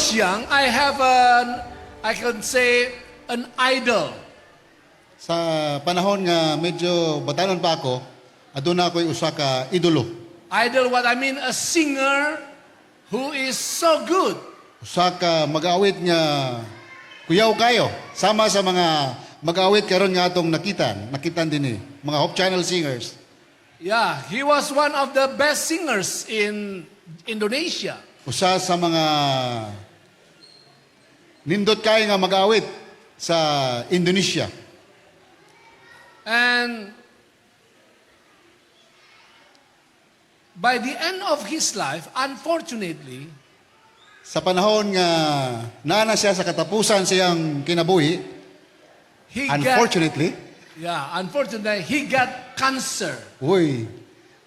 was young, I can say, an idol. Sa panahon nga medyo batanon pa ako, aduna ako'y usa ka idolo. Idol, what I mean, a singer who is so good. Usa ka mag-awit nga kuyaw kayo. Sama sa mga mag-awit karon nga atong nakitan din mga Hope Channel singers. Yeah, he was one of the best singers in Indonesia. Usa sa mga nindot kayo nga mag-awit sa Indonesia. And by the end of his life, unfortunately, Sa panahon nga naana siya sa katapusan siyang kinabuhi, unfortunately, he got cancer.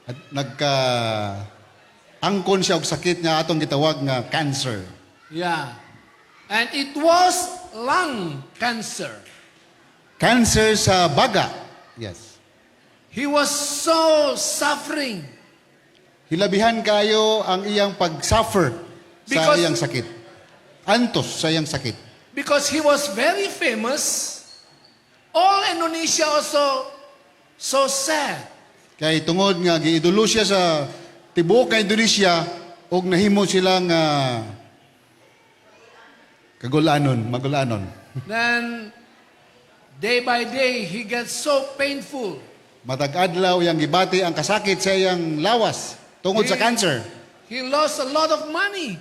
at angkon siya og sakit nga atong gitawag nga cancer. Yeah. And it was lung cancer. Cancer sa baga. Yes. He was so suffering. Hilabihan kayo ang iyang pag-suffer sa Because- iyang sakit. Antos sa iyang sakit. Because he was very famous. All Indonesia also so sad. Kay tungod nga giidolo siya sa tibuok nga Indonesia og nahimo silang magulanon. Then, day by day, he gets so painful. Matag adlaw yang gibati ang kasakit sa iyang lawas tungod sa cancer. He lost a lot of money.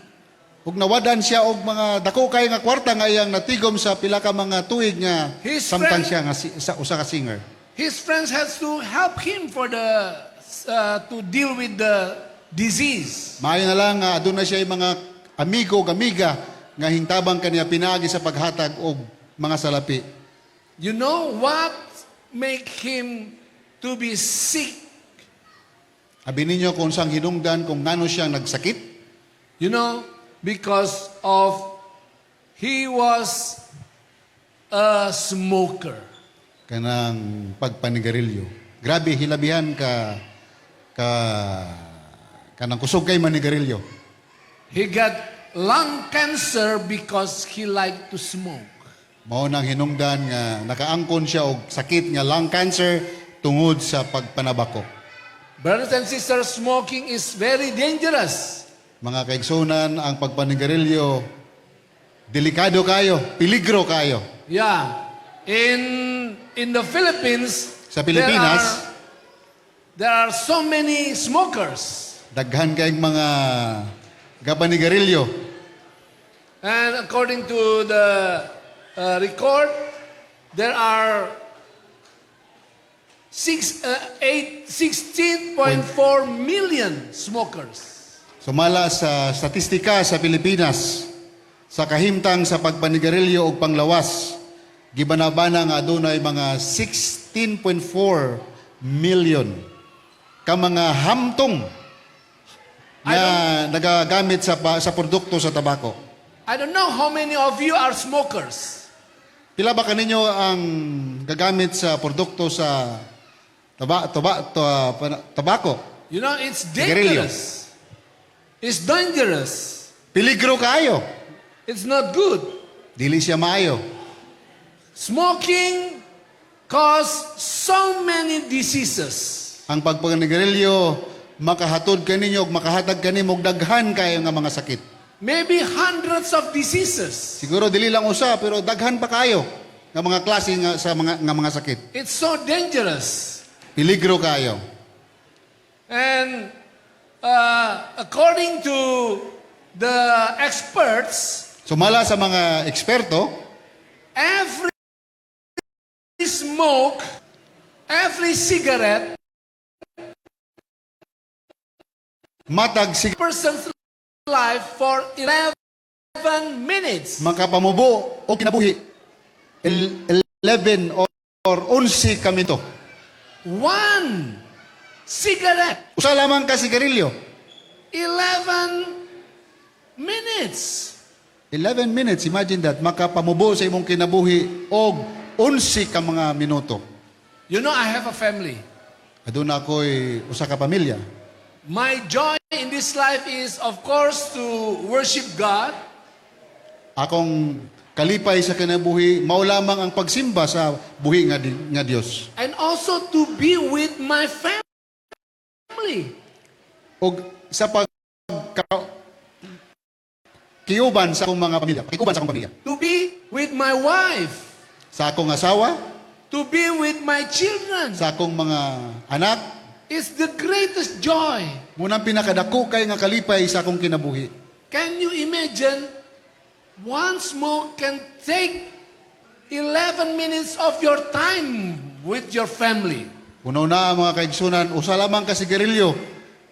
Ug nawadan siya og mga dako kay nga kwarta nga iyang natigom sa pila ka mga tuig nga His samtang friend- siya nga usa ka singer. His friends has to help him for to deal with the disease. Maayo na lang nga aduna siya mga amigo ug amiga nga hintabang kaniya pinaagi sa paghatag og mga salapi. You know what make him to be sick? Abi ninyo kung sang hinungdan kung ngano siyang nagsakit? You know, because of he was a smoker. Kanang pagpanigarilyo. Grabe hilabihan kanang kusog kay manigarilyo. He got lung cancer because he liked to smoke. Mao nang hinungdan nga nakaangkon siya og sakit nga lung cancer tungod sa pagpanabako. Brothers and sisters, smoking is very dangerous. Mga kaigsunan, ang pagpanigarilyo delikado kayo, peligro kayo. Yeah. In the Philippines, Sa Pilipinas, there are so many smokers. daghan kayong mga gapanigarilyo. And according to the record, there are 16.4 million smokers. Sumala sa statistika sa Pilipinas, sa kahimtang sa pagpanigarilyo o panglawas, gibanabana nga adunay mga 16.4 million ka mga hamtong na nagagamit sa produkto sa tabako. I don't know how many of you are smokers. Pila ba kaninyo ang gagamit sa produkto sa tabako? You know, it's Sigarilyo. dangerous. It's dangerous. Peligro kayo. It's not good. Dili siya maayo. Smoking cause so many diseases. Ang pagpanigarilyo makahatod kaninyo ug makahatag kanimo og daghan kayo nga mga sakit. Maybe hundreds of diseases. Siguro dili lang usa pero daghan pa kayo nga mga klase nga sa mga sakit. It's so dangerous. Peligro kayo. And according to the experts, Sumala sa mga eksperto, every smoke, every cigarette, matag person's life for 11 minutes. makapamubo o kinabuhi 11 or 11 kamito. One cigarette, Usa lamang ka sigarilyo. 11 minutes. 11 minutes, imagine that, makapamubo sa imong kinabuhi og 11 ka mga minuto. You know, I have a family. Aduna ako'y usa ka pamilya. My joy in this life is, of course, to worship God. akong kalipay sa kinabuhi, mao lamang ang pagsimba sa buhi nga Dios. And also to be with my family. O sa kiuban sa akong mga pamilya, pakikuban sa akong pamilya. To be with my wife. Sa akong asawa, To be with my children. sa akong mga anak, Is the greatest joy. munang pinakadako kay nga kalipay sa akong kinabuhi. Can you imagine? One smoke can take 11 minutes of your time with your family. Unaw na mga kaigsunan, usa lamang ka sigarilyo,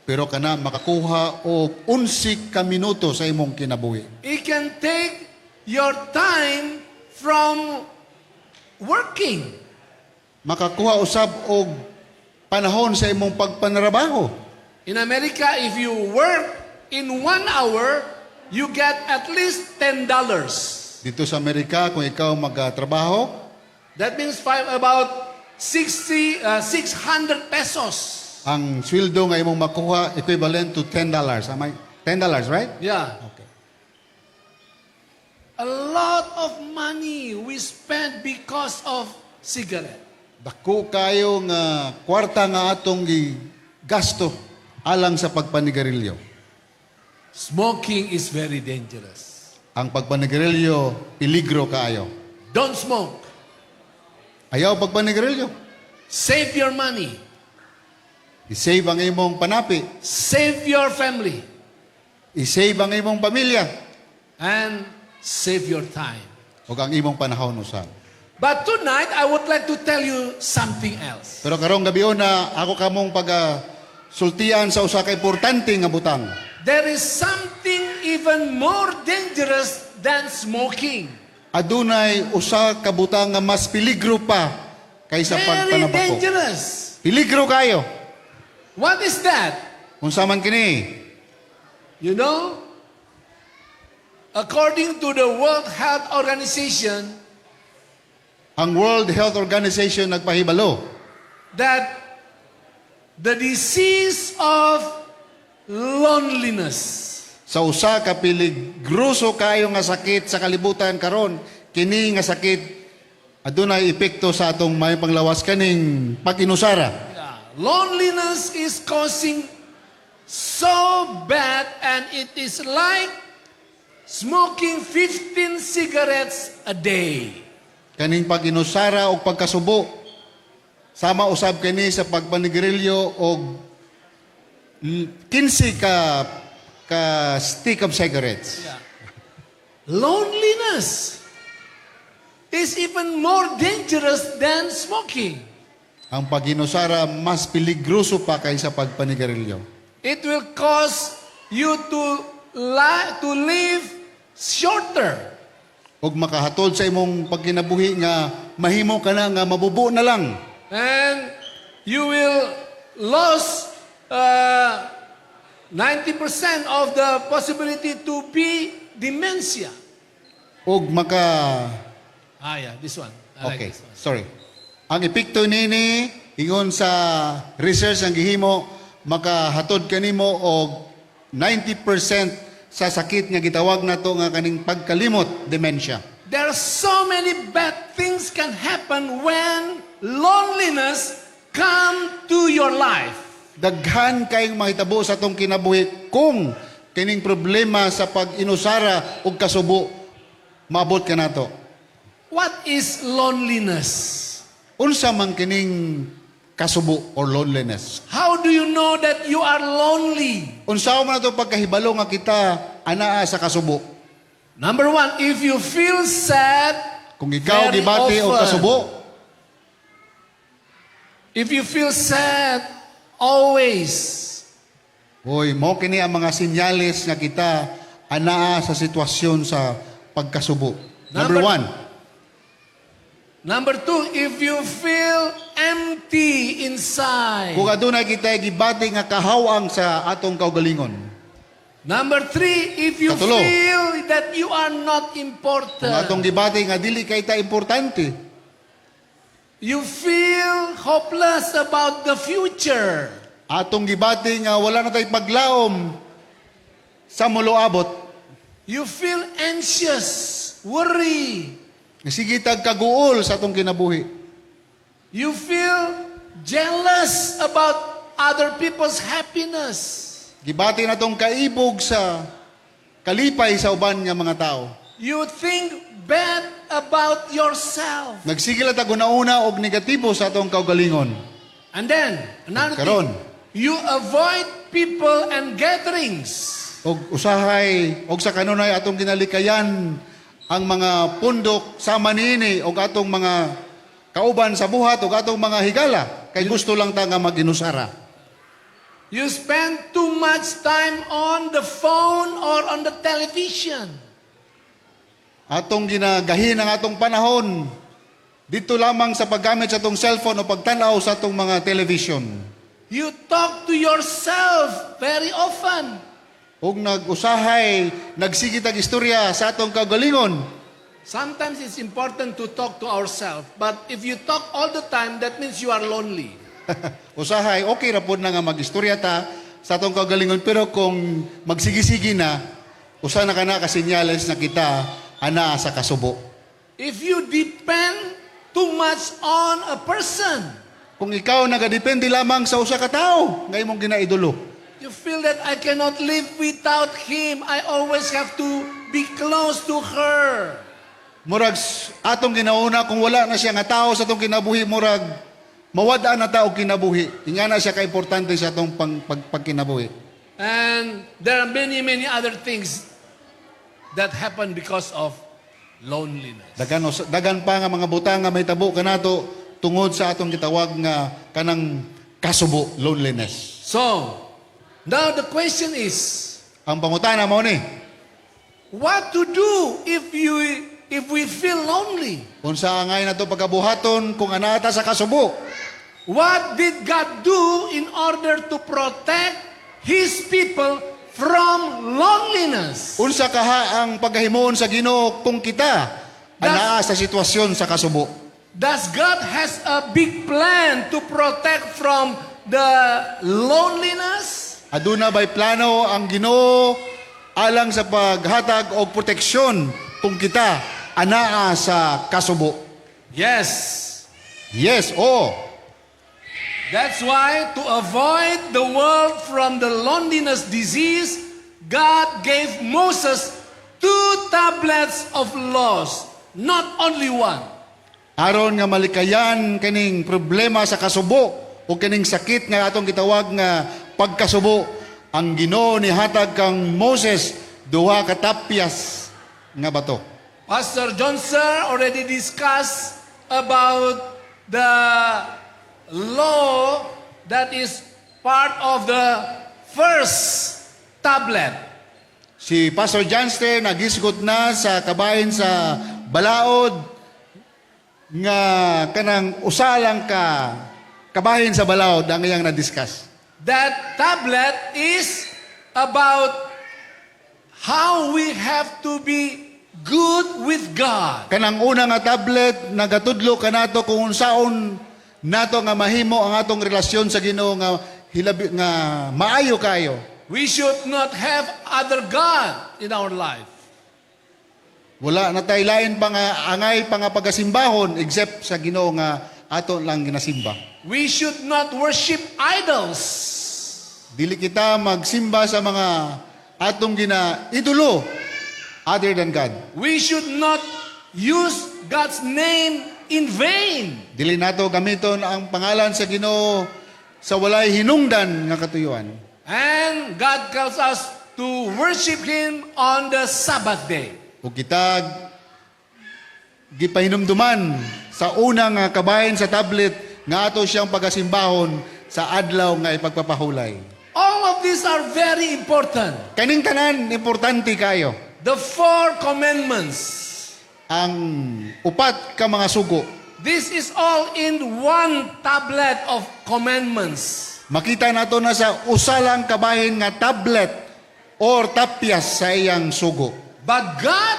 pero kana makakuha og 11 ka minuto sa imong kinabuhi. It can take your time from working. Makakuha usab og panahon sa imong pagpanrabaho. In America, if you work in 1 hour, you get at least $10. Dito sa Amerika, kung ikaw magtrabaho, That means about 600 pesos. ang sweldo nga imong makuha equivalent to $10. Am I? $10, right? Yeah. Okay. A lot of money we spend because of cigarette. Dako kayo nga kwarta nga atong gasto alang sa pagpanigarilyo. Smoking is very dangerous. Ang pagpanigarilyo, peligro kaayo. Don't smoke. Ayaw pagpanigarilyo. Save your money. I-save ang imong panapi. Save your family. I-save ang imong pamilya. And save your time. O ang imong panahon usab. But tonight, I would like to tell you something else. Pero karong gabi na ako kamong sultian sa usa ka importante nga butang. There is something even more dangerous than smoking. Adunay usa ka butang nga mas peligro pa kaysa Very pagpanabako. dangerous. Peligro kayo. What is that? Unsa man kini? You know, according to the World Health Organization, Ang World Health Organization nagpahibalo that the disease of loneliness sa usa ka peligroso kayo nga sakit sa kalibutan karon, kini nga sakit adunay epekto sa atong may panglawas kaning pag-inusara. loneliness is causing so bad, and it is like smoking 15 cigarettes a day. Kaning pag-inusara o pagkasubo sama usab kini sa pagpanigarilyo og 15 ka stick of cigarettes. Loneliness is even more dangerous than smoking. Ang pag-inusara mas peligroso pa kaysa pagpanigarilyo. It will cause you to live shorter. Og makahatod sa imong pagkinabuhi nga mahimo ka na nga mabubo na lang. And you will lose 90% of the possibility to be dementia. Og This one. I like okay, this one. sorry. Ang epekto nini ingon sa research ang gihimo makahatod kanimo og 90% sa sakit nga gitawag nato nga kaning pagkalimot, dementia. There are so many bad things can happen when loneliness come to your life. Daghan kayong mahitabo sa atong kinabuhi kung kining problema sa pag-inusara og kasubo maabot ka nato. What is loneliness? Unsa man kining kasubo or loneliness? How do you know that you are lonely? Unsa man nato pagkahibalo nga kita anaa sa kasubo? Number one, if you feel sad, Kung ikaw very gibati og often. kasubo, If you feel sad, always. Hoy, mo kini ang mga sinyales nga kita anaa sa sitwasyon sa pagkasubo. Number one, Number two, if you feel empty inside. kung adunay kita gibati nga kahawang sa atong kaugalingon. Number three, if you Katulo. feel that you are not Kung important. atong gibati nga dili kay ta importante. You feel hopeless about the future. Atong gibati nga wala na tay paglaom sa muloabot. You feel anxious, worry. Sige tag kaguol sa atong kinabuhi. You feel jealous about other people's happiness. Gibati na tong kaibog sa kalipay sa uban nga mga tao. You think bad about yourself. Nagsigila ta una og negatibo sa atong kaugalingon. And then, another Karon. thing, you avoid people and gatherings. Og usahay og sa kanunay atong ginalikayan ang mga pundok sama niini og atong mga kauban sa buhat og atong mga higala kay gusto lang ta nga maginusara. You spend too much time on the phone or on the television. Atong ginagahin ang atong panahon dito lamang sa paggamit sa atong cellphone o pagtanaw sa atong mga television. You talk to yourself very often. Og nag-usahay, nagsigit ang istorya sa atong kaugalingon. Sometimes it's important to talk to ourselves, but if you talk all the time, that means you are lonely. Usahay, okay ra pod na nga mag-istorya ta sa atong kaugalingon, pero kung magsigi-sigi na, usa na ka na kasinyales na kita ana sa kasubo. If you depend too much on a person, Kung ikaw nagadepende lamang sa usa ka tawo nga imong ginaidolo, you feel that I cannot live without him. I always have to be close to her. murag atong ginauna kung wala na siya nga tao sa atong kinabuhi, murag mawad-an na tao kinabuhi. Ingana siya ka-importante sa atong pagkinabuhi. And there are many, many other things that happen because of loneliness. Dagan pa nga mga butang nga may tabo kanato tungod sa atong gitawag nga kanang kasubo, loneliness. So, now the question is, Ang pangutana mo ni, what to do if we feel lonely? unsa angay nato pagkabuhaton kung anata sa kasubo? What did God do in order to protect His people from loneliness? Unsa kaha ang paghahimon sa Ginoo kung kita anaa sa sitwasyon sa kasubo? Does God has a big plan to protect from the loneliness? Aduna ba'y plano ang Ginoo alang sa paghatag o proteksyon kung kita anaa sa kasubo? Yes. Yes, oo. That's why to avoid the world from the loneliness disease, God gave Moses 2 tablets of laws, not only one. Aron nga malikayan kaning problema sa kasubo o kaning sakit nga atong gitawag nga pagkasubo, ang Ginoo ni hatag kang Moses duha ka tapyas nga bato. Pastor John Sir already discussed about the law that is part of the first tablet. Si Pastor Janster nagisgot na sa kabahin sa balaod nga kanang usalang ka kabahin sa balaod ang iyang na-discuss. That tablet is about how we have to be good with God. Kanang una nga tablet nagatudlo kanato kung unsaon nato nga mahimo ang atong relasyon sa Ginoo nga hilabi nga maayo kayo. We should not have other God in our life. Wala na tay lain pa nga angay pa nga pagasimbahon except sa Ginoo nga ato lang ginasimba. We should not worship idols. Dili kita magsimba sa mga atong ginaidolo other than God. We should not use God's name in vain. Dili nato gamiton ang pangalan sa Ginoo sa walay hinungdan nga katuyuan. And God calls us to worship Him on the Sabbath day. Ug kita gipahinumduman sa unang nga kabahin sa tablet nga ato siyang pagasimbahon sa adlaw nga ipagpapahulay. All of these are very important. Kaning tanan importante kayo. The 4 commandments. Ang upat ka mga sugo. This is all in one tablet of commandments. Makita nato na sa usalang kabahin nga tablet or tapyas sa iyang sugo. But God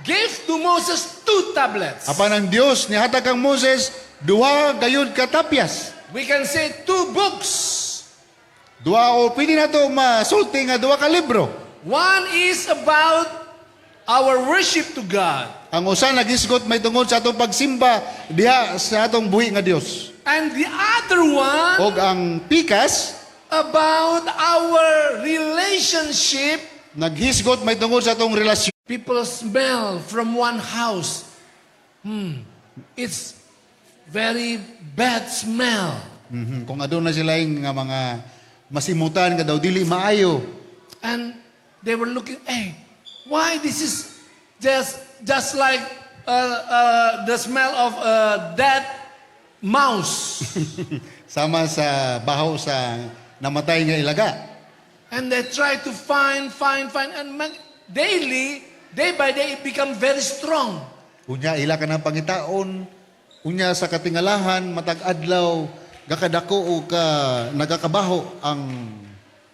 gave to Moses 2 tablets. Apan ang Dios ni hatag kang Moses duha gayud ka tapyas. We can say 2 books. Duha o pwede na to masulti nga duha ka libro. One is about our worship to God. Ang usa nagisgot may tungod sa atong pagsimba diha sa atong buhi nga Dios. And the other one Og ang pikas about our relationship. naghisgot may tungod sa atong relasyon. People smell from one house. It's very bad smell. Kung aduna sila nga mga masimutan nga daw dili maayo. And they were looking, hey, why this is just like the smell of a dead mouse. Sama sa baho sa namatay nga ilaga. And they try to find, and daily, day by day, it become very strong. Unya ila ka ng pangitaon, unya sa katingalahan, matag adlaw, gakadako o ka nagakabaho ang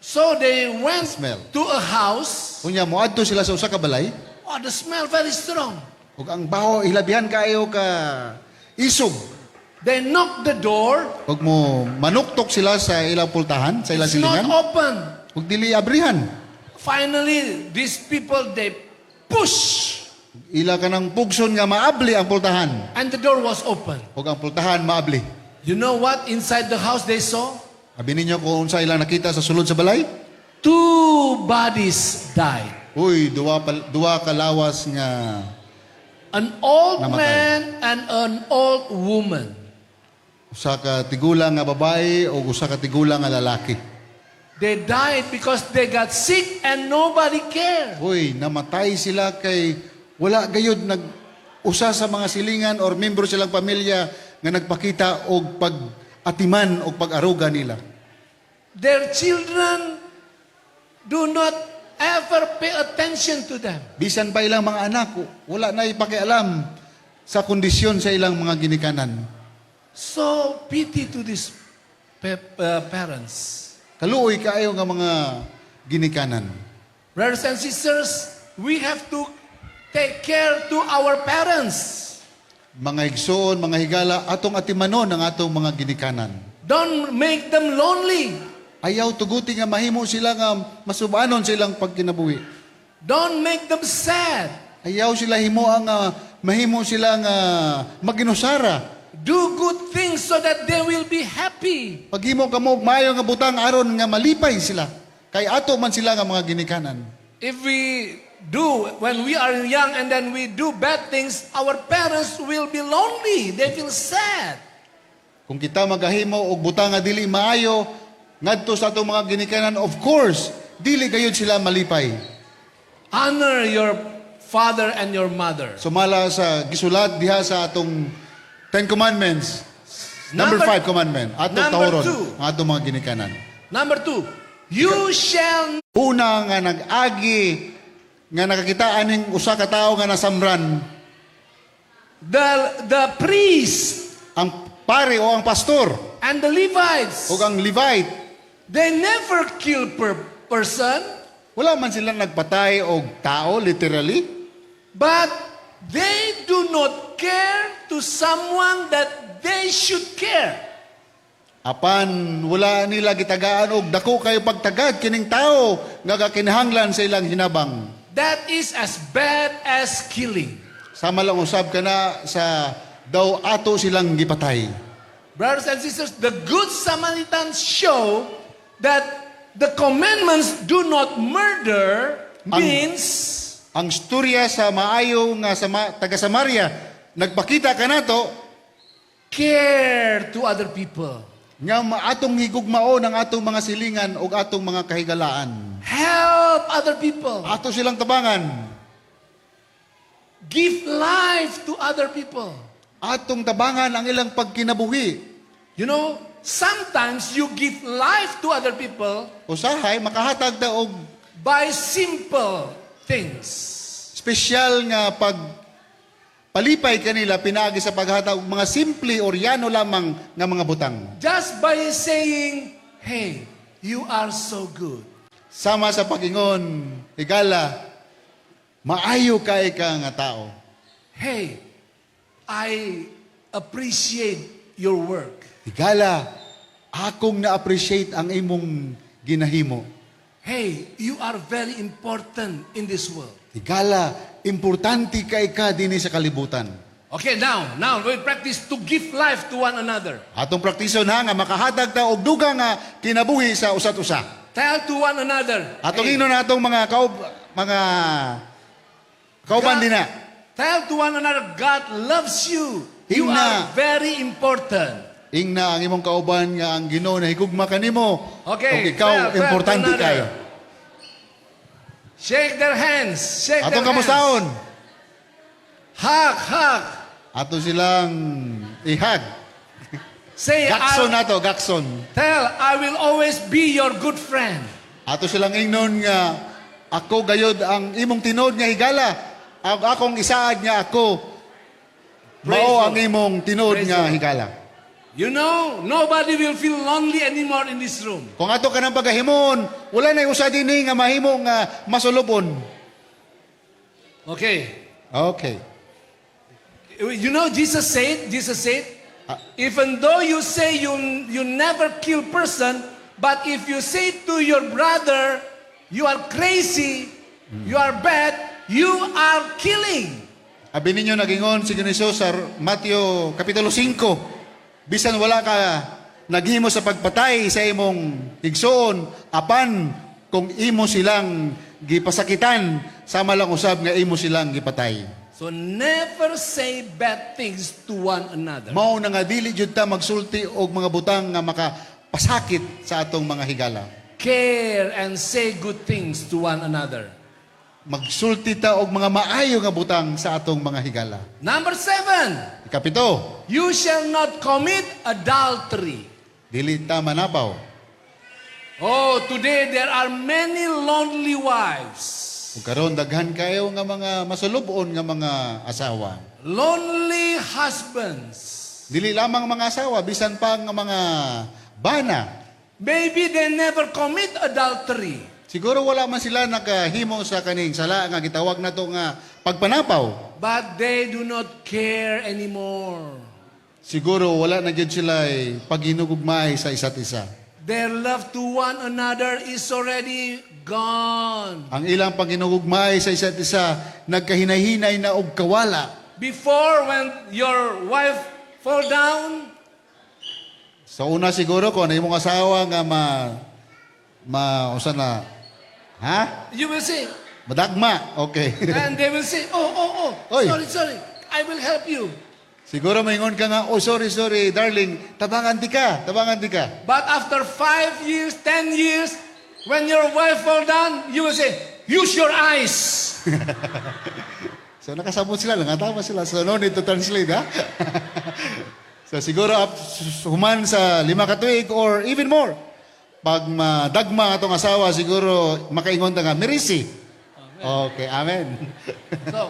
So they went smell. to a house. Unya moadto sila sa usa ka balay, Oh, the smell very strong. ug ang baho hilabihan kaayo ka isog. They knocked the door. Ug mo manuktok sila sa ilang pultahan, sa ilang It's not silingan, open. ug dili abrihan. Finally, these people, they push. Ila ka ng pugson nga maabli ang pultahan, And the door was open. ug ang pultahan maabli. You know what? Inside the house they saw? Abi ninyo kung unsa ilang nakita sa sulod sa balay? 2 bodies died. Uy, duwa ka lawas nga An old Namatay. man and an old woman. usa ka tigulang nga babae o usa ka tigulang nga lalaki. They died because they got sick and nobody cared. Uy, namatay sila kay wala gayud usa sa mga silingan or membro silang pamilya nga nagpakita og pag-atiman og pag-aruga nila. Their children do not ever pay attention to them. Bisan pa ilang mga anak, wala na ipakialam sa kondisyon sa ilang mga ginikanan. So pity to these parents. Kaluoy kaayo nga mga ginikanan. Brothers and sisters, we have to take care to our parents. Mga igsoon, mga higala, atong atimanon ang atong mga ginikanan. Don't make them lonely. Ayaw tuguti nga mahimo sila nga masubanon sa ilang pagkinabuhi. Don't make them sad. Ayaw sila himuang mahimo sila nga maginusara. Do good things so that they will be happy. Paghimo kamo maayo nga butang aron nga malipay sila. Kay ato man sila nga mga ginikanan. If we do, when we are young and then we do bad things, our parents will be lonely. They feel sad. Kung kita magahimo og butang nga dili maayo ngadto sa atong mga ginikanan, of course, dili gayud sila malipay. Honor your father and your mother. Sumala sa gisulat diha sa atong 10 Commandments. Number 5 commandment. Atong Number tahoron 2. ang atong mga ginikanan. Number 2, you shall Una nga nag-agi nga nakakitaan ning usa ka tawo nga nasamran, the priest ang pare o ang pastor and the Levites. o ang Levite, They never kill person, wala man sila nagpatay og tao literally, but they do not care to someone that they should care. apan wala nila gitagaan og dako kayo pagtagad kining tao nga kakinahanglan sa ilang hinabang. That is as bad as killing. Sama lang usab kana sa daw ato silang gipatay. Brothers and sisters, the Good Samaritans show that the commandments do not murder means Ang storya sa maayo nga taga Samaria nagpakita kanato care to other people. nga atong higugmao ng atong mga silingan o atong mga kahigalaan. Help other people. Ato silang tabangan. Give life to other people. Atong tabangan ang ilang pagkinabuhi. You know, sometimes you give life to other people Usahay, makahatag ta og by simple things. espesyal nga palipay kanila pinaagi sa paghatag og mga simple or yano lamang nga mga butang. Just by saying, hey, you are so good. Sama sa pagingon, higala, maayo kay ka nga tao. Hey, I appreciate your work. Higala, akong na-appreciate ang imong ginahimo. Hey, you are very important in this world. Higala, importante kay ka dinhi sa kalibutan. Okay, now we practice to give life to one another. Atong praktiso na nga makahatag ta og dugang nga kinabuhi sa usat usa. Tell to one another. Atong hey, ingnon natong mga kauban din na. Tell to one another, God loves you. You Himna. are very important. Ingna ang imong kauban nga ang Ginoo na higugma kanimo. Okay, Ug ikaw tell importante to another. kayo. Shake their hands. Shake Atong their hands. kamustaon. Hug. Ato silang ihag. Say, Gakson nato, gakson. tell, I will always be your good friend. Ato silang ingnon nga ako gayod ang imong tinod nga higala. Akong isaad nga ako Praise mao the ang imong tinod Praise nga the Lord. higala. You know, nobody will feel lonely anymore in this room. Kung ato ka ng pagahimon, wala na usa dinhi nga mahimo nga masulubon. Okay. Okay. You know, Jesus said, even though you say you never kill person, but if you say to your brother, you are crazy, you are bad, you are killing. Abi ninyo nagingon si Ginoo sa Mateo Kapitulo 5, bisan wala ka naghimo sa pagpatay sa imong igsoon, apan kung imo silang gipasakitan, sama lang usab nga imo silang gipatay. So never say bad things to one another. Mao na nga dili jud ta magsulti og mga butang nga makapasakit sa atong mga higala. Care and say good things to one another. Magsulti ta og mga maayo nga butang sa atong mga higala. Number 7, Ikapito, you shall not commit adultery. dili ta manapaw. Oh, today there are many lonely wives. Ug karon daghan kayo nga mga masulubon nga mga asawa. Lonely husbands. Dili lamang mga asawa, bisan pa nga mga bana. Maybe they never commit adultery. Siguro wala man sila nakahimo sa kaning sala nga gitawag nato nga pagpanapaw. But they do not care anymore. Siguro wala na gyud sila paghinugugmay sa isa't isa. Their love to one another is already gone. Ang ilang paghinugugmay sa isa't isa nagkahinay-hinay na og kawala. Before, when your wife fall down, Sa una siguro kung ano imong asawa nga usa na ha? you will say, Madagma. Okay. and they will say, oh, Oy. sorry, I will help you. Siguro maingon ka nga, oh sorry darling, tabangan di ka. But after 5 years, 10 years, when your wife fall down, you will say, use your eyes. So nakasabot sila, nangatama sila. So no need to translate, ha? So siguro human sa 5 ka tuig or even more. Pag madagma atong asawa, siguro makaingon ta nga, Mirisi. Okay, amen. So,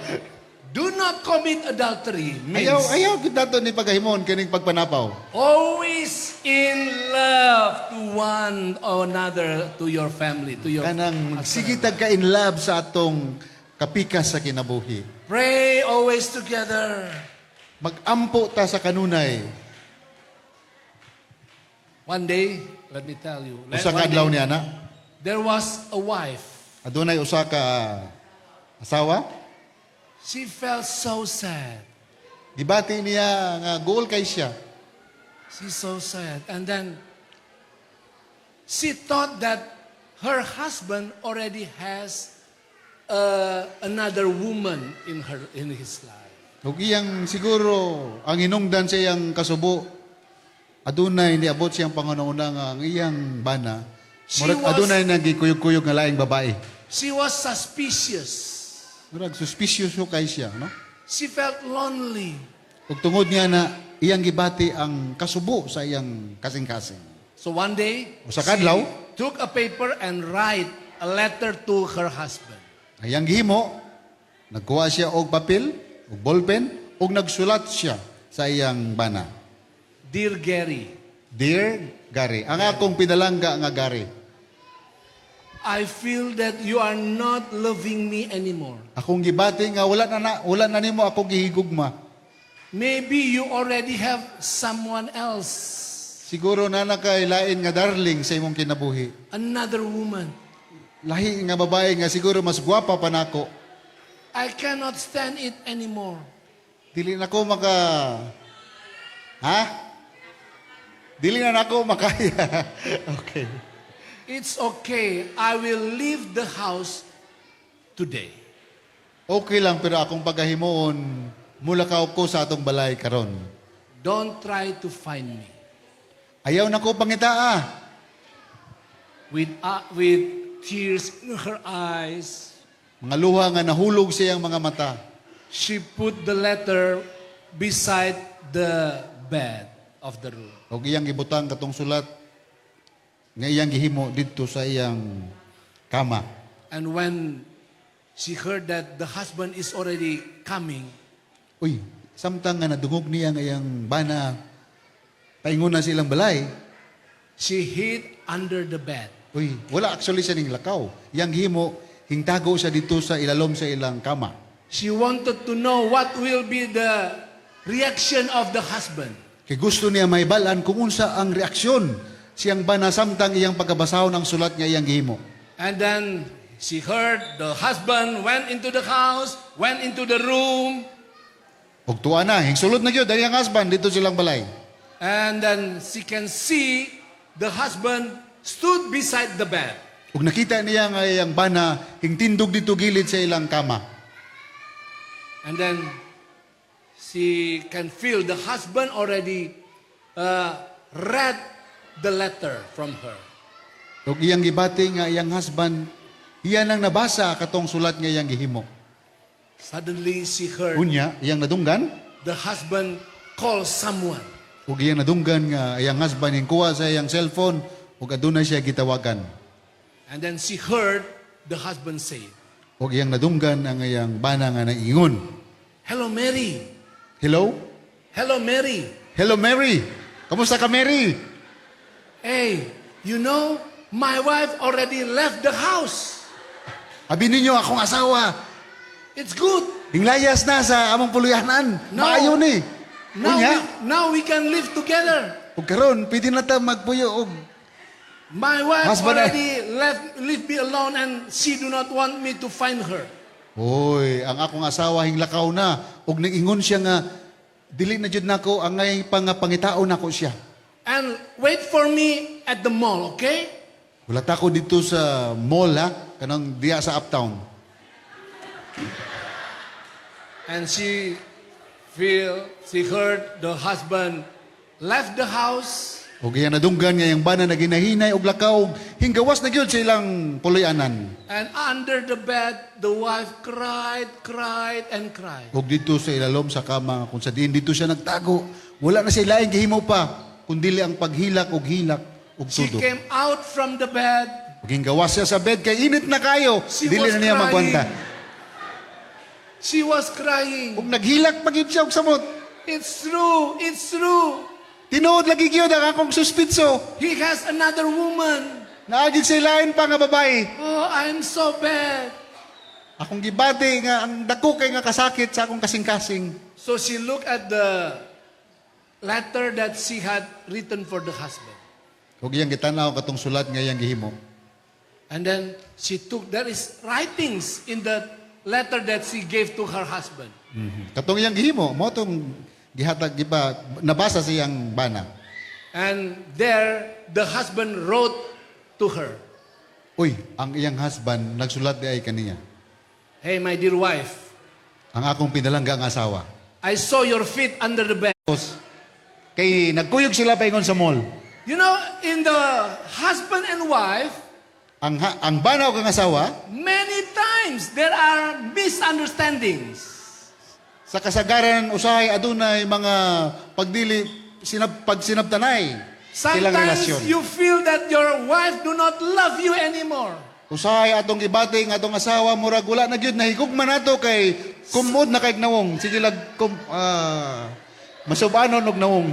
do not commit adultery means Ayaw gid nato ni pagahimon kining pagpanapaw. always in love to one another, to your family, to your Kanang magsigitag ka in love sa atong kapikas sa kinabuhi. pray always together. Magampo ta sa kanunay. One day, let me tell you, Usa ka one adlaw day, niya na. there was a wife. Adunay usa ka asawa. She felt so sad. Gibati niya nga goal kay siya. She's so sad. And then she thought that her husband already has another woman in his life. Ug iyang siguro ang hinungdan sa iyang kasubo adunay niabot siyang pangunahuna nga ang iyang bana murag adunay nagikuyog-kuyog nga laing babae. She was suspicious. Murag suspicious yo kay siya, no? She felt lonely. Ug tungod niya na iyang gibati ang kasubo sa iyang kasing-kasing. So one day, Usa ka adlaw, she took a paper and write a letter to her husband. ayang gihimo nagkuha siya og papel, og ballpen, ug nagsulat siya sa iyang bana. Dear Gary, Dear Gary, ang akong pinalangga nga Gary. I feel that you are not loving me anymore. Akong gibati nga wala na nimo ako gihigugma. Maybe you already have someone else, Siguro na nakailain nga darling sa imong kinabuhi. another woman. lahi nga babae nga siguro mas gwapa pa nako. I cannot stand it anymore. Dili na ko maka ha? Dili na nako makaya. Okay. It's okay. I will leave the house today. Okay lang pero akong pagahimuon mulakaw ko sa atong balay karon. Don't try to find me. Ayaw na ko pangitaa. With tears in her eyes, Mga luha nga nahulog siyang mga mata. she put the letter beside the bed of the room. O iyang gibutang katong sulat nga iyang gihimo didto sa iyang kama. And when she heard that the husband is already coming, Uy, samtang nga nadungog niya nga iyang bana, paingon na silang balay. she hid under the bed. Uy, wala actually siya ning lakaw. Yang himo, hingtago siya dito sa ilalom sa ilang kama. She wanted to know what will be the reaction of the husband. Kay gusto niya may balan kung unsa ang reaksyon siyang bana samtang iyang pagkabasahon ng sulat nga iyang gihimo. And then she heard the husband went into the house, went into the room, Ug tuwa na, hingsulod na gyud ang iyang husband dito silang balay. and then she can see the husband stood beside the bed. Ug nakita niya nga iyang bana hingtindog dito gilid sa ilang kama. And then she can feel the husband already read the letter from her. Ug iyang gibati nga iyang husband iyan ang nabasa katong sulat nga iyang gihimo. Suddenly she heard Unya, iyang nadunggan, the husband call someone. ug iyang nadunggan nga iyang husband hingkuha sa iyang cellphone ug aduna siya gitawagan. And then she heard the husband say, Ug iyang nadunggan ang iyang bana nga naingon. "Hello, Mary. Hello? Hello, Mary. Hello, Mary. Kamusta ka, Mary? Hey, you know, my wife already left the house. Abi ninyo akong asawa. It's good. Hinglayas na sa among puluyanan. No. Maayo ni. Now we can live together. Ug karon pwede na ta magpuyo og My wife Husband, already left me alone and she do not want me to find her. Hoy, ang akong asawa hinglakaw na ug nag-ingon siya nga dili na jud nako angay pangitaon nako siya. And wait for me at the mall, okay? Wala ta ko dito sa mall ha, kanang diya sa uptown. And she heard the husband left the house. Ug iya nadunggan nga yung bana na ginahinay og lakaw, hinggawas na gyud sa ilang puluyanan. And under the bed, the wife cried and cried. Ug dito sa ilalom sa kama kung sa diin dito siya nagtago, wala na siya laing gihimo pa kundi ang paghilak ug She tudo. came out from the bed. Ug hinggawas siya sa bed kay init na kayo, She dili was na niya crying. magwanta. She was crying. Ug naghilak pa gyud siya og samot. It's true. It's true. Tinuod lagi gyud ang akong suspitso. He has another woman. Naagid sa ilain pa nga babae. Oh, I'm so bad. Akong gibati nga ang dako kay nga kasakit sa akong kasing-kasing. So she looked at the letter that she had written for the husband. Ug iyang gitanaw katong sulat nga iyang gihimo. And then she took, there is writings in the letter that she gave to her husband. Katong iyang gihimo, mo tong gihatag giba nabasa siyang bana. And there, the husband wrote to her, Uy, ang iyang husband nagsulat di ay kaniya. "Hey, my dear wife, Ang akong pinalanggang asawa. I saw your feet under the bed." Kay nagkuyog sila paingon sa mall. You know, in the husband and wife, Ang bana ug ang asawa many times there are misunderstandings. sa kasagaran usahay adunay mga pagdili pagsinabtanay silang relasyon. Sometimes you feel that your wife do not love you anymore. Usahay atong gibati nga atong asawa murag wala na gyud nahigugma nato kay kumod na kay nawong sige lag masubanon og nawong.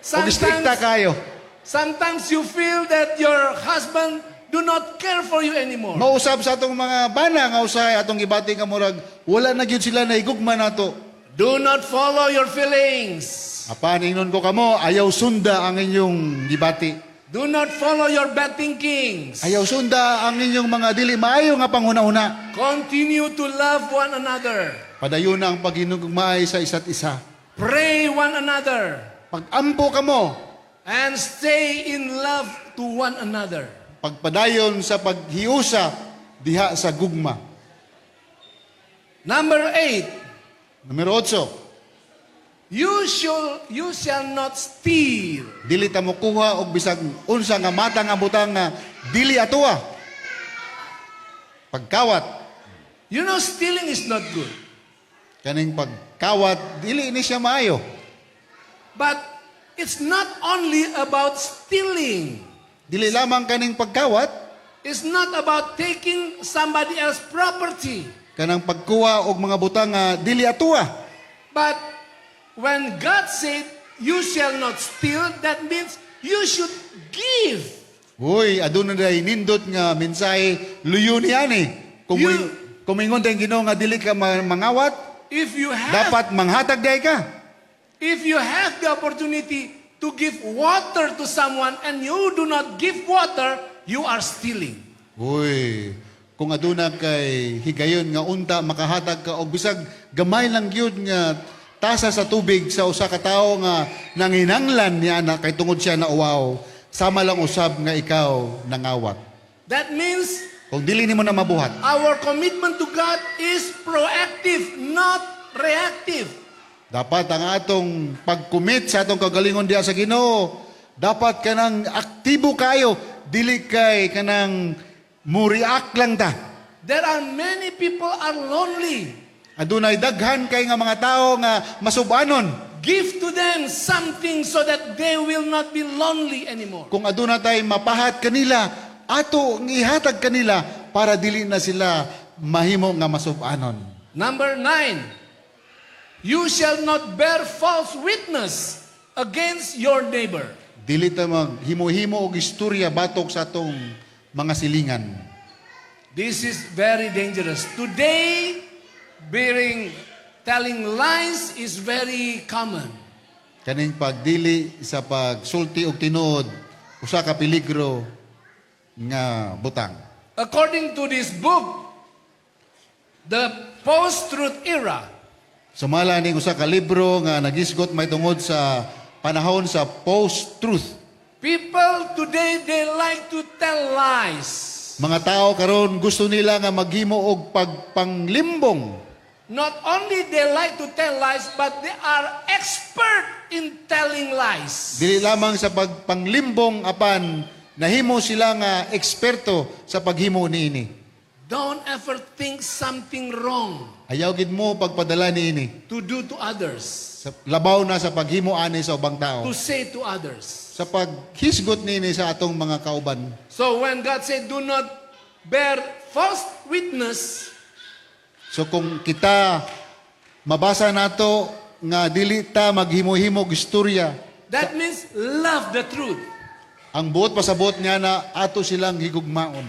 Ug strikta kayo. Sometimes you feel that your husband do not care for you anymore. Mausab sa atong mga bana nga usahay atong gibati nga murag wala na gyud sila nahigugma nato. Do not follow your feelings. Apan ingnon ko kamo ayaw sunda ang inyong gibati. Do not follow your bad thinkings. Ayaw sunda ang inyong mga dili maayo nga panghuna-huna. Continue to love one another. Padayon ang paghinugmay sa isa't isa. Pray one another. Pag-ampo kamo, And stay in love to one another. pagpadayon sa paghiusa diha sa gugma. Number 8. Numero 8, You shall not steal. dili ta mo kuha og bisag unsa nga mata nga butang nga dili atoa. Pagkawat, You know, stealing is not good. kaning pagkawat dili ni siya maayo. But it's not only about stealing. Dili lamang kaning pagkawat, It's not about taking somebody else's property. kanang pagkuha og mga butang nga dili atoa. But when God said, you shall not steal, that means you should give. Uy, aduna day nindot nga mensahe luyo niani. Kumingon tayong Ginoo nga dili ka mangawat, If you have, dapat manghatag day ka. if you have the opportunity to give water to someone and you do not give water, you are stealing. Uy, kung aduna kay higayon nga unta makahatag ka og bisag gamay lang gyud nga tasa sa tubig sa usa ka tawo nga nanginanglan niya na kay tungod siya na uwaw, sama lang usab nga ikaw nangawat. That means Kung dili nimo na mabuhat, our commitment to God is proactive, not reactive. dapat ang atong pag-commit sa atong kagalingon diha sa Ginoo, dapat kanang aktibo kayo, dili kay kanang muriak lang ta. There are many people are lonely. Adunay daghan kay nga mga tao nga masubanon. Give to them something so that they will not be lonely anymore. Kung aduna tay mapahat kanila, ato ngihatag kanila para dili na sila mahimo nga masubanon. Number 9, you shall not bear false witness against your neighbor. Dili ta maghimo-himo og istorya batok sa atong mga silingan. This is very dangerous. Today, telling lies is very common. Kaning pagdili sa pagsulti og tinuod, usa ka peligro nga butang. According to this book, the post-truth era, Sumala ning usa ka libro nga nagisgot may tungod sa panahon sa post-truth. people today, they like to tell lies. Mga tao karon gusto nila nga maghimo og pagpanglimbong. Not only they like to tell lies, but they are expert in telling lies. Dili lamang sa pagpanglimbong apan nahimo sila nga eksperto sa paghimo niini. Don't ever think something wrong Ayaw gid mo pagpadala niini. to do to others, Sa labaw na sa paghimo ani sa ubang tao. to say to others. Sa paghisgot niini sa atong mga kauban. So when God said, do not bear false witness, So kung kita mabasa nato nga dili ta maghimo-himo og istorya, that means love the truth. ang buot pasabot niya na ato silang higugmaon.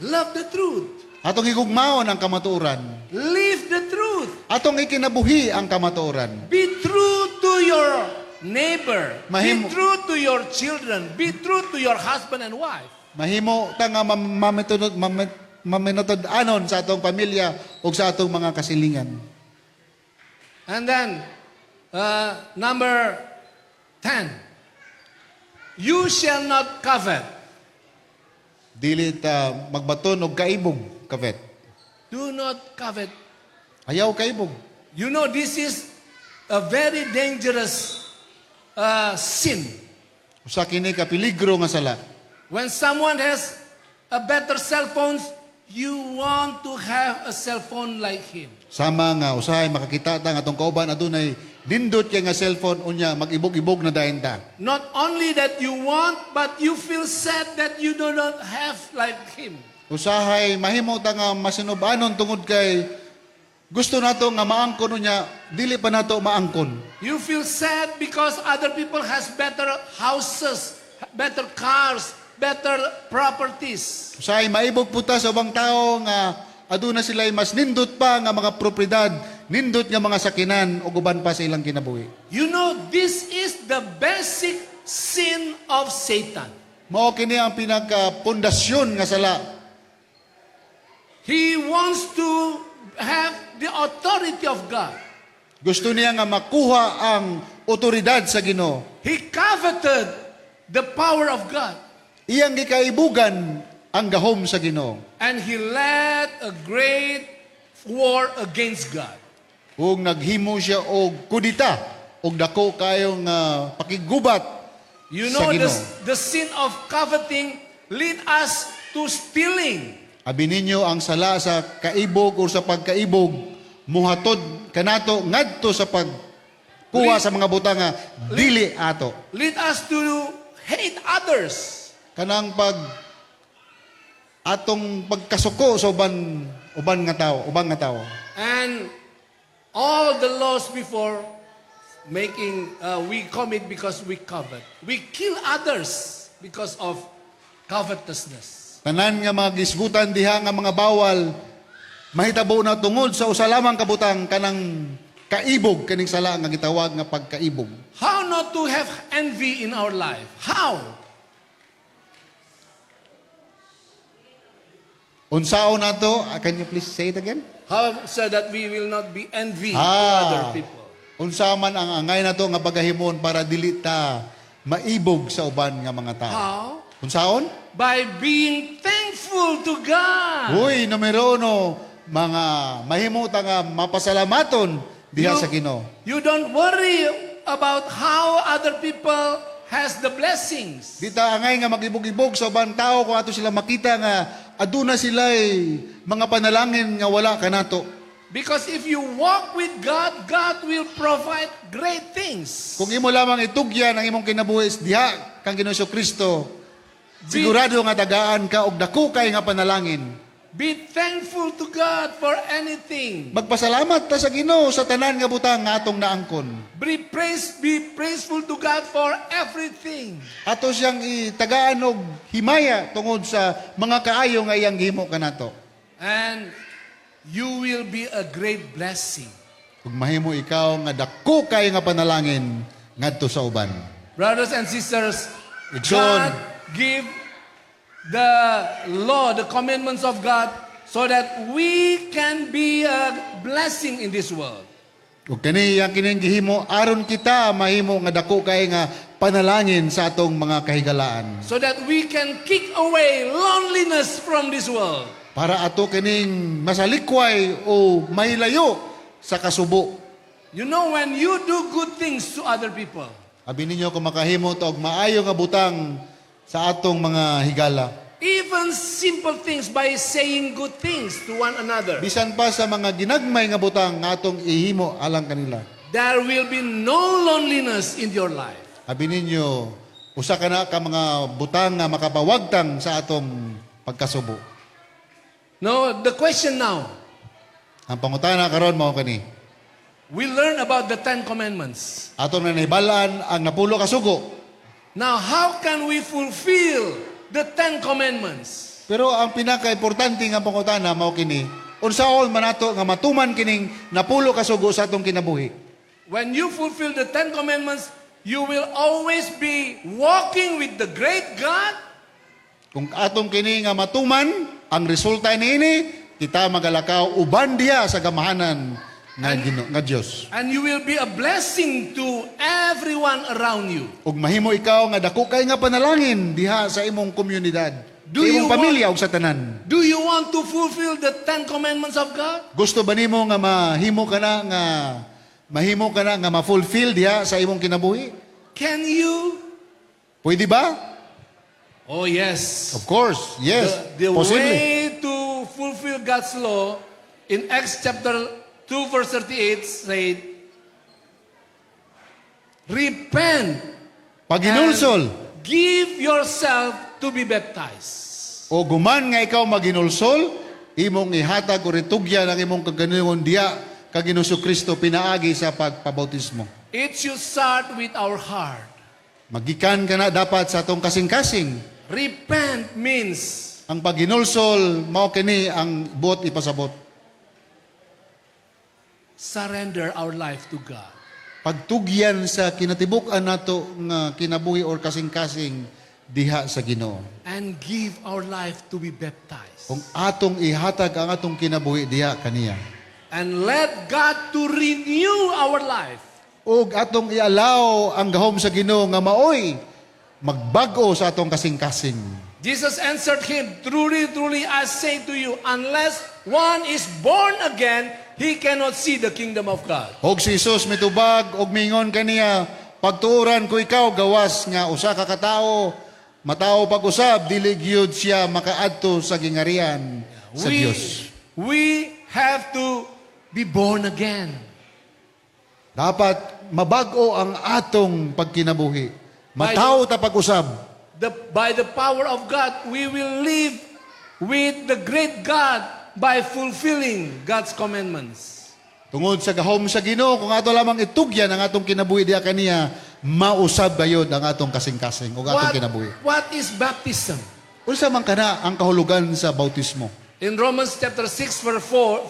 Love the truth. Atong higugmaon ang kamatuoran. Live the truth. Atong ikinabuhi ang kamatuoran. Be true to your neighbor. Mahimo. Be true to your children. Be true to your husband and wife. Mahimo ta nga maminutod anon sa atong pamilya o sa atong mga kasilingan. And then, number 10, you shall not covet. Dili ta magbaton og kaibog, kavet. Do not covet. Ayaw kaibog. You know, this is a very dangerous sin. Usa kini ka peligro nga sala. When someone has a better cell phone, you want to have a cell phone like him. Sama nga usahay makakita ta nga atong kauban adunay nindot kay nga cellphone unya mag-ibog-ibog na dayon ta. Not only that you want, but you feel sad that you do not have like him. Usahay mahimo ta nga masinubanon tungod kay gusto nato nga maangkon unya dili pa nato maangkon. You feel sad because other people has better houses, better cars, better properties. Usahay maibog puta sa ubang tao nga aduna sila'y mas nindot pa nga mga propriedad, nindot nga mga sakinan o uban pa sa ilang kinabuhi. You know, this is the basic sin of Satan. Mao kini ang pinaka-pundasyon nga sala. He wants to have the authority of God. Gusto niya nga makuha ang otoridad sa Ginoo. He coveted the power of God. Iyang gikaibugan ang gahom sa Ginoo. And he led a great war against God. Ug naghimo siya og kudita og dako kayong pakigubat You sa know, Ginoo. the sin of coveting lead us to stealing. Abi ninyo ang sala sa kaibog o sa pagkaibog muhatod kanato ngadto sa pagkuha sa mga butang nga dili ato. Lead us to hate others. Kanang atong pagkasuko sa ubang nga tao. And all the laws before we commit because we covet. We kill others because of covetousness. Tanan nga mga gisgutan diha nga mga bawal mahitabo na tungod sa usa lamang kabutang kanang kaibog kaning sala nga gitawag nga pagkaibog. How not to have envy in our life? How? Unsaon nato? Can you please say it again? How so that we will not be envy to other people? Unsa man ang angay nato nga pagahimon para dili ta maibog sa uban nga mga tao. How? Unsaon? By being thankful to God. Uy, numero 1, mga mahimuta nga mapasalamaton diha sa Ginoo. You don't worry about how other people has the blessings. Di ta angay nga magibog-ibog sa ubang tao kung ato sila makita nga aduna sila mga panalangin nga wala kanato. Because if you walk with God, God will provide great things. Kung imo lamang itugyan ang imong kinabuhi diha kang Ginoo Kristo, sigurado nga tagaan ka og dako kay nga panalangin. Be thankful to God for anything. Magpasalamat ta sa Ginoo sa tanan nga butang nga atong naangkon. Be praiseful to God for everything. Ato siyang itagaan og himaya tungod sa mga kaayo nga iyang gihimo kanato. And you will be a great blessing. Kung mahimo ikaw nga dako kay nga panalangin ngadto sa uban. Brothers and sisters, Igsoon. God give the law, the commandments of God, so that we can be a blessing in this world. Ug kani ang kining gihimo aron kita mahimo nga dako kay nga panalangin sa atong mga kahigalaan. So that we can kick away loneliness from this world. Para ato kining masalikway o mailayo sa kasubo. You know, when you do good things to other people, Abi ninyo kung makahimo to og maayo nga butang sa atong mga higala. even simple things by saying good things to one another, Bisan pa sa mga ginagmay nga butang nga atong ihimo alang kanila. there will be no loneliness in your life. Abi ninyo, usa ka na ka mga butang nga makapawagtang sa atong pagkasubo. No, the question now, Ang pangutana karon mao kani. we learn about the 10 Commandments. Atong nanaybalan ang napulo ka sugo. Now, how can we fulfill the 10 Commandments? Pero ang pinaka-importante nga pangutana mao kini, unsaon man nato nga matuman kining napulo ka sugo sa atong kinabuhi. When you fulfill the 10 Commandments, you will always be walking with the great God. Kung atong kini nga matuman, ang resulta niini kita magalakaw uban diha sa gamahanan nga Dios. And you will be a blessing to everyone around you. Ug mahimo ikaw nga dako kay nga panalangin diha sa imong komunidad, Do sa you imong pamilya ug sa tanan. Do you want to fulfill the 10 Commandments of God? Gusto ba nimo nga mahimo ka na nga ma-fulfill diha sa imong kinabuhi? Can you? Pwede ba? Oh, yes. Of course, yes. The Posible. way to fulfill God's law in Acts chapter 2 verse 38 said, repent Paginulsol. give yourself to be baptized. O guman nga ikaw maginulsol, imong ihatag o ritugyan ang imong kaganingon diya kag Ginoo Kristo pinaagi sa pagpabautismo. It should start with our heart. Magikan ka na dapat sa atong kasing-kasing. Repent means Ang paginulsol mao kini ang buot ipasabot. surrender our life to God. Pagtugyan sa kinatibuk-an nato nga kinabuhi or kasing-kasing diha sa Ginoo. and give our life to be baptized. Kung atong ihatag ang atong kinabuhi diha kaniya. And let God to renew our life. Ug atong ialaw ang gahom sa Ginoo nga maoy magbag-o sa atong kasing-kasing. Jesus answered him, truly, truly, I say to you, unless one is born again, he cannot see the kingdom of God. Og si Jesus mitubag og mingon kaniya, pagtuuran ko ikaw gawas nga usa ka katao, matao pag-usab dili gyud siya makaadto sa gingarian sa Dios. We have to be born again. Dapat mabag-o ang atong pagkinabuhi. Matao ta pag-usab. By the power of God, we will live with the great God by fulfilling God's commandments. Tungod sa gahom sa Ginoo, kung ato lamang itugyan ang atong kinabuhi diha kaniya, mausab gayud ang atong kasing-kasing ug atong kinabuhi. What is baptism? Unsa man kana ang kahulugan sa bautismo? In Romans chapter 6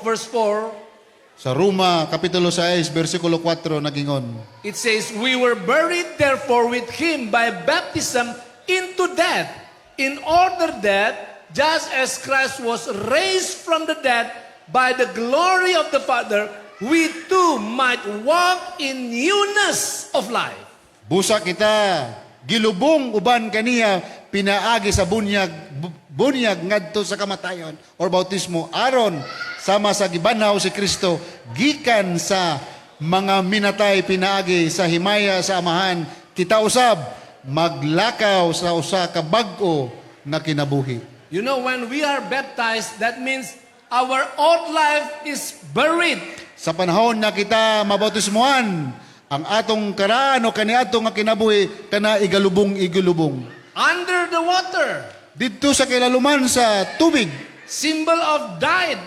verse 4, Sa Roma kapitulo 6 bersikulo 4 nagingon, it says, we were buried therefore with him by baptism into death, in order that, just as Christ was raised from the dead by the glory of the Father, we too might walk in newness of life. busa kita gilubong uban kaniya pinaagi sa bunyag ngadto sa kamatayon or bautismo aron sama sa gibanhaw si Kristo gikan sa mga minatay pinaagi sa himaya sa amahan kita usab maglakaw sa usa ka bag-o nga kinabuhi. You know, when we are baptized, that means our old life is buried. Sa panahon na kita mabautismuhan, ang atong karaan o kaniadto nga kinabuhi kana igalubong. Under the water, Didto sa kilaluman sa tubig, symbol of died.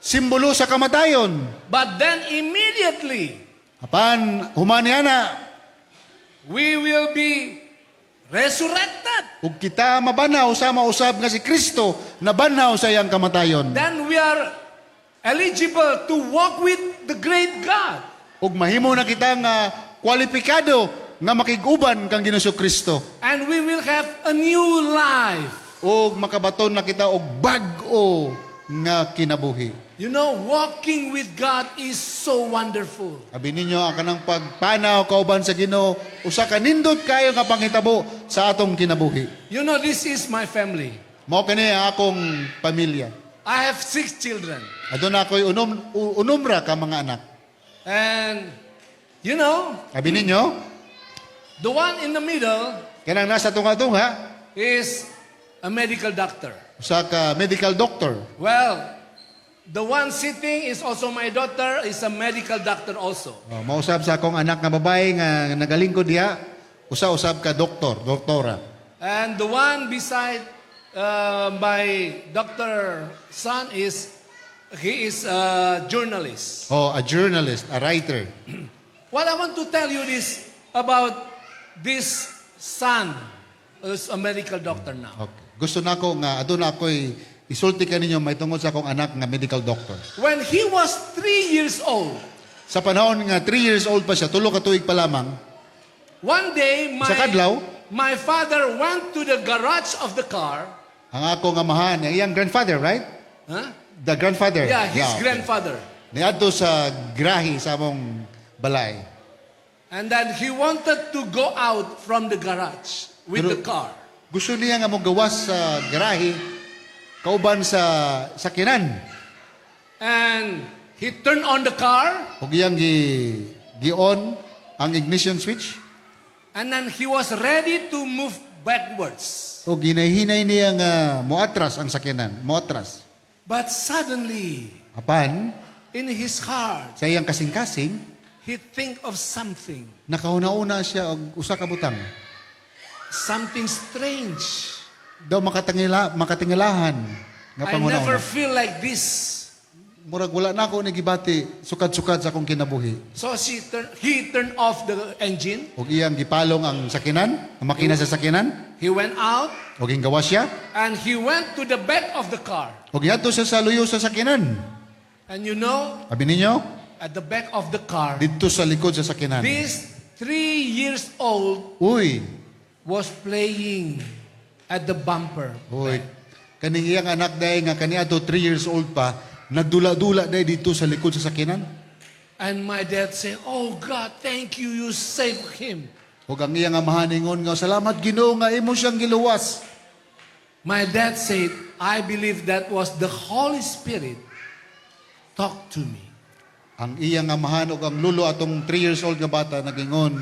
simbolo sa kamatayon. But then immediately, Apan humaniana, we will be resurrected. ug kita mabanaw sa mausab nga si Kristo na banhaw sa iyang kamatayon. Then we are eligible to walk with the great God. Ug mahimo na kita nga kwalipikado nga makiguban kang Ginoong Kristo. And we will have a new life. Ug makabaton na kita og bag-o nga kinabuhi. You know, walking with God is so wonderful. Abi ninyo ang kanang pagpanaw kauban sa Ginoo usa ka nindot kayo nga panghitabo sa atong kinabuhi. You know, this is my family. Mao kani ang akong pamilya. I have 6 children. Adun ako'y unumra ka mga anak. And, you know, Abi ninyo, the one in the middle kanang nasa tunga-tunga, is a medical doctor. usa ka medical doctor. Well, the one sitting is also my daughter, is a medical doctor also. Mausab sa akong anak nga babae nga nagalingkod diha, usa-usab ka doktora. And the one beside my doctor son he is a journalist. A journalist, a writer. Well, I want to tell you this about this son who's a medical doctor now. Okay. Gusto nako nga adun ako'y isulti kaninyo may tungod sa akong anak nga medical doctor. When he was 3 years old, Sa panahon nga 3 years old pa siya, tulo ka tuig pa lamang, one day Sa kadlaw? my father went to the garage of the car. ang akong amahan, ang iyang grandfather, right? Huh? The grandfather. Yeah, his okay. grandfather. Niadto sa grahi sa among balay. And then he wanted to go out from the garage with Pero- the car. Gusto niya nga mong gawas sa garahe kauban sa sakinan. And he turned on the car, Ug iyang gi-on ang ignition switch. and then he was ready to move backwards. O ginahinay niya nga moatras ang sakinan. Moatras. But suddenly, Apan, in his heart, sa iyang kasing-kasing, he think of something, nakauna-una siya og usa ka butang. something strange. Daw makatingilahan nga I never panghuna-una. feel like this. Murag wala na ako nagibati sukad-sukad sa akong kinabuhi. So he turned off the engine. Og iyang gipalong ang sakinan, ang makina sa sakinan, He went out og gingawas siya. and he went to the back of the car. Og giadto siya sa luyo sa sakinan. And you know, Abi ninyo, at the back of the car, dito sa likod sa sakinan. this 3 years old Uy, was playing at the bumper. Hoy, kaning iyang anak dahil nga kaniya to 3 years old pa, nagdula-dula dahil dito sa likod sa sakinan. And my dad said, "Oh God, thank you, you saved him." Huwag ang iyang amahan ingon nga, salamat Ginoo nga imo siyang giluwas. My dad said, "I believe that was the Holy Spirit talk to me." Ang iyang amahan o ang lulo atong 3 years old nga bata nagingon,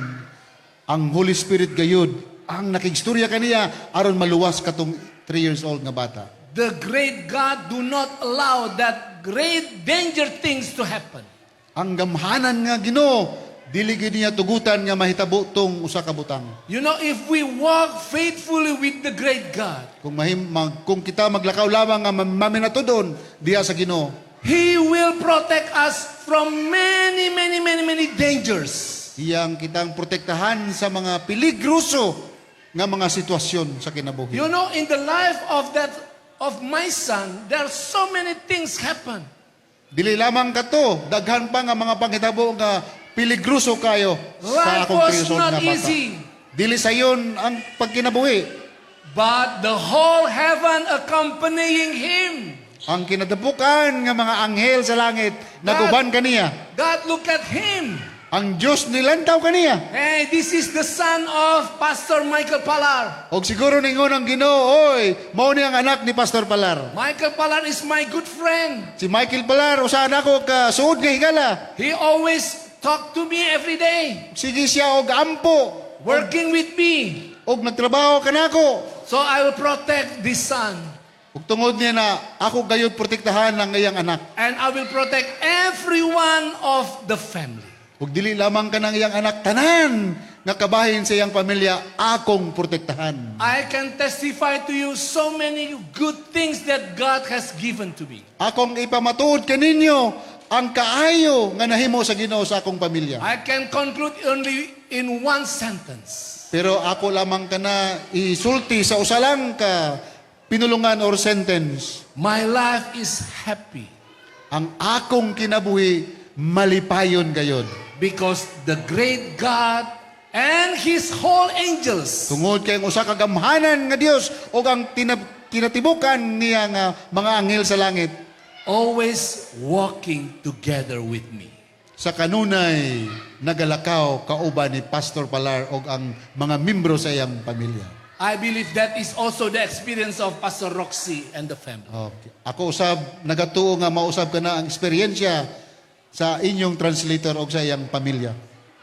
ang Holy Spirit gayud, ang nakigstorya kaniya aron maluwas katong 3 years old nga bata. The great God do not allow that great danger things to happen. Ang gamhanan nga Ginoo, dili gid niya tugutan nga mahitabo tong usa ka butang. You know, if we walk faithfully with the great God, Kung kita maglakaw lamang nga maminatudon diha sa Ginoo, He will protect us from many dangers. iyang kitang protektahan sa mga peligroso nga mga sitwasyon sa kinabuhi. You know, in the life of my son, there are so many things happen. Dili lamang kato, daghan pa nga mga panghitabo nga peligroso kayo sa Life akong was kriyon not nga bata. easy. Dili sayon ang pagkinabuhi. But the whole heaven accompanying him. Ang kinadapukan nga mga anghel sa langit naguban kaniya. God look at him. Ang Dios nilantaw kaniya. Hey, this is the son of Pastor Michael Palar. Og siguro ningon ang Ginoo, oy, mao ni ang anak ni Pastor Palar. Michael Palar is my good friend. Si Michael Palar usa nako ka suod nga higala. He always talk to me every day, Sige siya og ampo working with me. og nagtrabaho kanako. So I will protect this son. Ug tungod niya na ako gayud protektahan ang iyang anak. And I will protect everyone of the family. Ug dili lamang kanang iyang anak tanan nga kabahin sa iyang pamilya akong protektahan. I can testify to you so many good things that God has given to me. Akong ipamatuod kaninyo ang kaayo nga nahimo sa Ginoo sa akong pamilya. I can conclude only in one sentence. Pero ako lamang kana isulti sa usa lang ka pinulungan or sentence. My life is happy Ang akong kinabuhi malipayon gayod. because the great God and His whole angels Tungod kay ang usa ka gamhanan nga Dios o ang kinatibukan niya nga mga anghel sa langit always walking together with me. sa kanunay nagalakaw kauban ni Pastor Palar o ang mga membro sa iyang pamilya. I believe that is also the experience of Pastor Roxy and the family. Okay. Ako usab nagatuo nga mausab ka na ang eksperyensya sa inyong translator o sa iyang pamilya.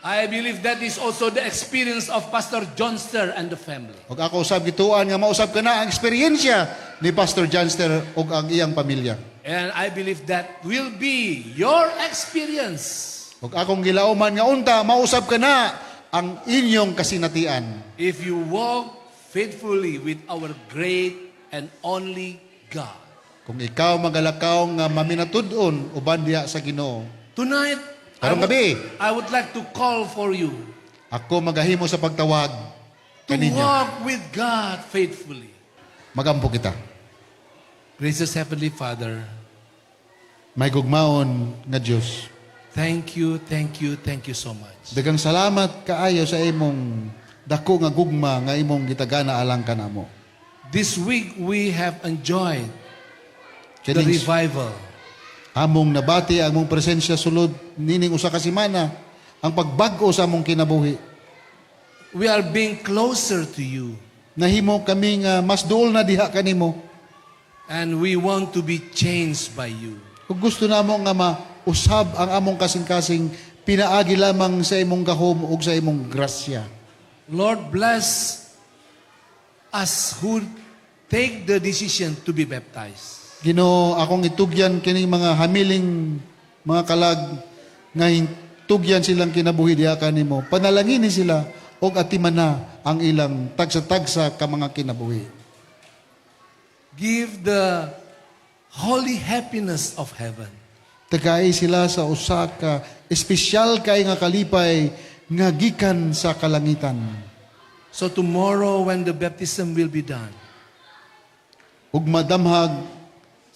I believe that is also the experience of Pastor Johnster and the family. Og ako usab gituan nga mausab ka na ang eksperyensya ni Pastor Johnster o ang iyang pamilya. And I believe that will be your experience Og akong gilauman nga unta mausab ka na ang inyong kasinatian. if you walk faithfully with our great and only God. Kung ikaw magalakaw nga maminatud-on uban diha sa Ginoo. Tonight, Karong gabi, I would like to call for you ako magahimo sa pagtawag to kaninyo. walk with God faithfully. Magampo kita. Gracious Heavenly Father, May gugmaon nga Dios. thank you so much. Dagang salamat kaayo sa imong dako nga gugma nga imong gitagana alang kanamo. This week we have enjoyed the Kining revival. among nabati ang mong presensya sulod nining usa ka semana ang pagbag-o sa among kinabuhi. We are being closer to you, Nahimo kami nga mas duol na diha kanimo. and we want to be changed by you. Kung gusto namo nga mausab ang among kasing-kasing pinaagi lamang sa imong gahom ug sa imong grasya. Lord, bless us who take the decision to be baptized. Ginoo, akong itugyan kining mga hamiling mga kalag nga tugyan silang kinabuhi diha kanimo. Panalangini sila og atiman na ang ilang tagsa-tagsa ka mga kinabuhi. Give the holy happiness of heaven. Tagay sila sa usa ka espesyal kay nga kalipay nga gikan sa kalangitan. So tomorrow when the baptism will be done, Ug madamhag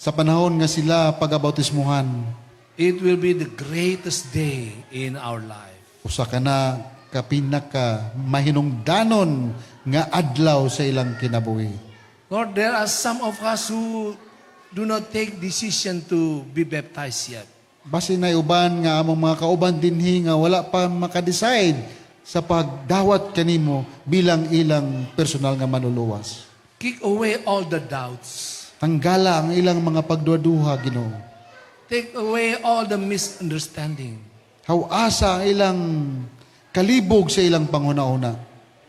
sa panahon nga sila pagabautismuhan, it will be the greatest day in our life. usa ka na ka pinaka mahinungdanon nga adlaw sa ilang kinabuhi. Lord, there are some of us who do not take decision to be baptized yet. Basi na uban nga among mga kauban dinhi nga wala pa makadecide sa pagdawat kanimo bilang ilang personal nga manuluwas. Kick away all the doubts. Tanggala ang ilang mga pagduaduha, Ginoo. Take away all the misunderstanding. Hawasa ang ilang kalibog sa ilang panghuna-una.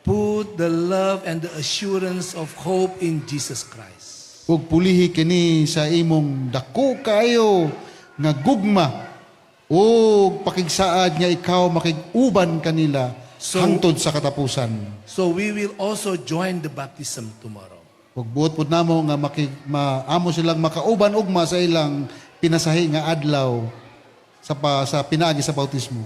Put the love and the assurance of hope in Jesus Christ. Ug pulihi kini sa imong dako kayo nga gugma ug pakigsaad nga ikaw makig-uban kanila hangtod sa katapusan. So we will also join the baptism tomorrow. Ug buot pud namo nga maamo silang makauban ugma sa ilang pinasahi nga adlaw sa pinaagi sa bautismo.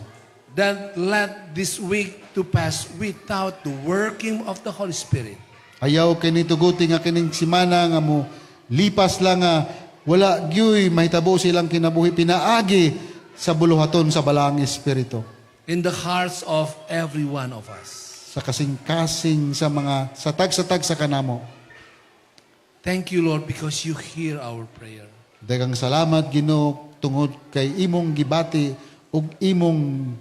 Then let this week to pass without the working of the Holy Spirit. Ayaw kini tuguti nga kining simana nga mo lipas lang nga wala gyoy mahitabo silang kinabuhi pinaagi sa buluhaton sa balaang espiritu. In the hearts of every one of us. Sa kasing-kasing sa mga satag-satag sa kanamo. Thank you, Lord, because you hear our prayer. Daghang salamat Ginoo tungod kay imong gibati ug imong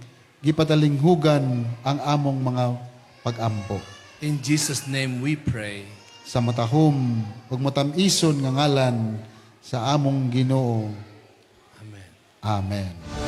gipatalinghugan ang among mga pag-ampo. In Jesus' name we pray. Sa matahom ug matam-ison nga ngalan sa among Ginoo. Amen. Amen.